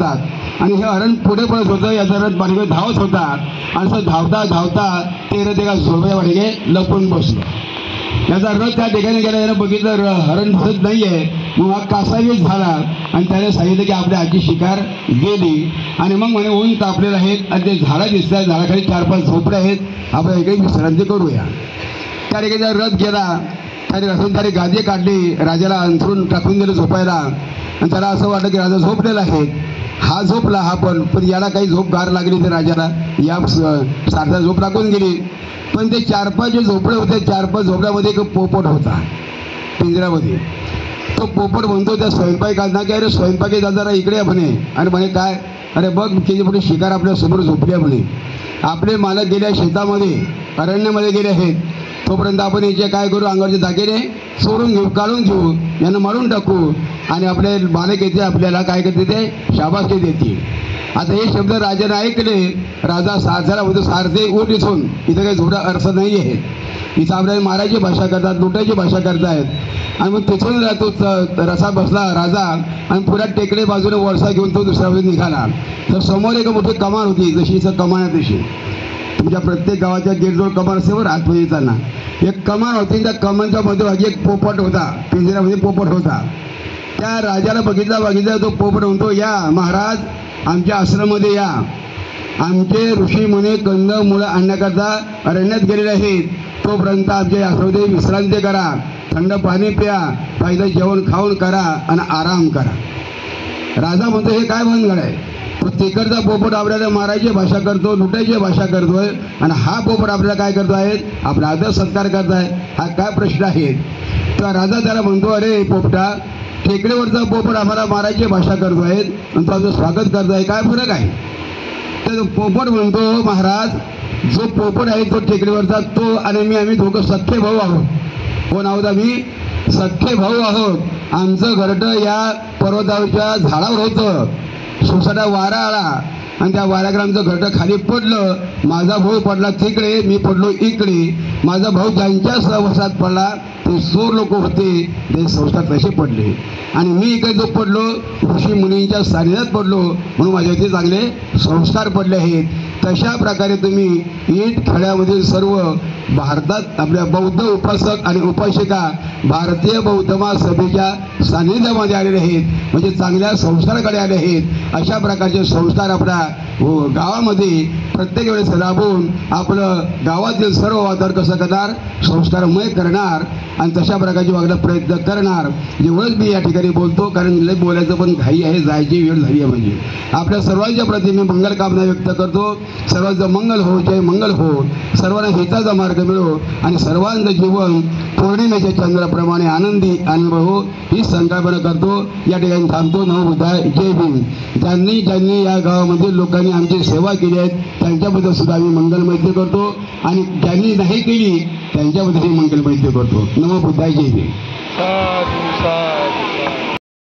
आणि हे हरण पुढे पळत होतं, याचा रथ बाणगे धावत होता आणि असं धावता धावता ते रथ एका झोपड्या बाणगे लपून बसलो. याचा रथ त्या ठिकाणी गेला, यानं बघितलं हरण दिसत नाहीये. मग हा कासावीस झाला आणि त्याने सांगितलं की आपल्या आजची शिकार गेली. आणि मग म्हणे ऊन तापलेलं आहे आणि ते झाडं दिसतात, झाडाखाली 4-5 झोपडे आहेत, आपण इकडे विश्रांती करूया. त्या ठिकाणी रथ गेला, त्याने रथून गादी काढली, राजाला अंथरून टाकून दिलं झोपायला. आणि त्याला असं वाटलं की राजा झोपलेला आहे. हा झोपला, हा पण याला काही झोप गार लागली तर राजाला या सारखा झोप लागून गेली. पण ते 4-5 जे झोपडे होते, 4-5 झोपड्यामध्ये एक पोपट होता पिंजऱ्यामध्ये. तो पोपट म्हणतो त्या स्वयंपाकांना की अरे स्वयंपाकी दादाला इकडे म्हणे. आणि म्हणे काय, अरे बघ किती मोठी शिकार आपल्या समोर झोपली आहे म्हणे. आपले मालक गेल्या शेतामध्ये अरण्यामध्ये गेले आहेत, तोपर्यंत आपण याचे काय करू, अंगावरचे दागिने सोडून घेऊ, काढून घेऊ, यांना मारून टाकू आणि आपले मालक येते आपल्याला काय करते ते शाबासकी देते. आता हे शब्द राजाने ऐकले. राजा सारथ्याला म्हणतो सारथे उठ इथून, इथं काही झोडा अर्थ नाही आहे, इथं आपल्याला मारायची भाषा करतात, लुटायची भाषा करतायत. आणि मग तिथून तो रसा बसला राजा आणि पुऱ्या टेकडे बाजूने वळसा घेऊन तो दुसऱ्या बाजूने निघाला. तर समोर एक मोठी कमान होती, जशी इथं कमान आहे तशी तुमच्या प्रत्येक गावाच्या गेटजवळ कमान असते बरं, आतमध्ये येताना एक कमान होती. त्या कमानच्या मध्यभागी एक पोपट होता, पिंजऱ्यामध्ये पोपट होता. त्या राजाला बघितला तो पोपट म्हणतो, या महाराज आमच्या आश्रमामध्ये या, आमचे ऋषी मुनी कंद मुळं आणण्याकरता अरण्यात गेलेले आहेत, तोपर्यंत आमच्या आश्रमामध्ये विश्रांती करा, थंड पाणी प्या, पाहिजे जेवण खाऊन करा आणि आराम करा. राजा म्हणतो हे काय भानगड आहे, तो तिकडचा पोपट आपल्याला मारायची भाषा करतो, लुटायची भाषा करतोय आणि हा पोपट आपल्याला काय करतो आहे, आपला आदर सत्कार करताय, हा काय प्रश्न आहे. तर राजा त्याला म्हणतो अरे पोपटा, टेकडीवरचा पोपट आम्हाला मारायची भाषा करतो आहे आणि तो आमचं स्वागत करतोय, काय फरक आहे. तर पोपट म्हणतो महाराज जो पोपट आहे तो टेकडीवरचा तो आणि मी आम्ही दोघं सख्खे भाऊ आहोत. कोण आहोत आम्ही, सख्खे भाऊ आहोत. आमचं घरटं या पर्वतावरच्या झाडावर होतं, सुसाटा वारा आला आणि त्या वाऱ्याकडे आमचं घरटं खाली पडलं. माझा भाऊ पडला तिकडे, मी पडलो इकडे. माझा भाऊ ज्यांच्या सहवासात पडला ते चोर लोक होते, ते संस्कार तसे पडले आणि मी इकडे जो पडलो ऋषी मुनींच्या सानिध्यात पडलो म्हणून माझ्यावरती चांगले संस्कार पडले आहेत. तशा प्रकारे तुम्ही ईट खेड्यामधील सर्व भारतात आपल्या बौद्ध उपासक आणि उपासिका भारतीय बौद्ध महासभेच्या सानिध्यामध्ये आलेले आहेत, म्हणजे चांगल्या संस्काराकडे आले आहेत. अशा प्रकारचे संस्कार आपल्या गावामध्ये प्रत्येक वेळेस राबवून आपलं गावातील सर्व वातावरण कसं करणार, संस्कारमय करणार आणि तशा प्रकारची वागण्याचा प्रयत्न करणार. एवढंच मी या ठिकाणी बोलतो, कारण लय बोलायचं पण घाई आहे, जायची वेळ झाली आहे. म्हणजे आपल्या सर्वांच्या प्रती मी मंगल कामना व्यक्त करतो. सर्वांचं मंगल हो, जय मंगल हो, सर्वांना हिताचा मार्ग मिळो आणि सर्वांचं जीवन पौर्णिमेच्या चंद्राप्रमाणे आनंदी अनुभव हो, ही संकल्पना करतो. या ठिकाणी थांबतो. नमो बुद्धाय, जय भीम. ज्यांनी या गावामध्ये लोकांनी आमची सेवा केली आहे त्यांच्याबद्दल सुद्धा आम्ही मंगलमैत्री करतो आणि ज्यांनी नाही केली त्यांच्याबद्दल मंगलमैत्री करतो. नमो बुद्धाय, जय भीम.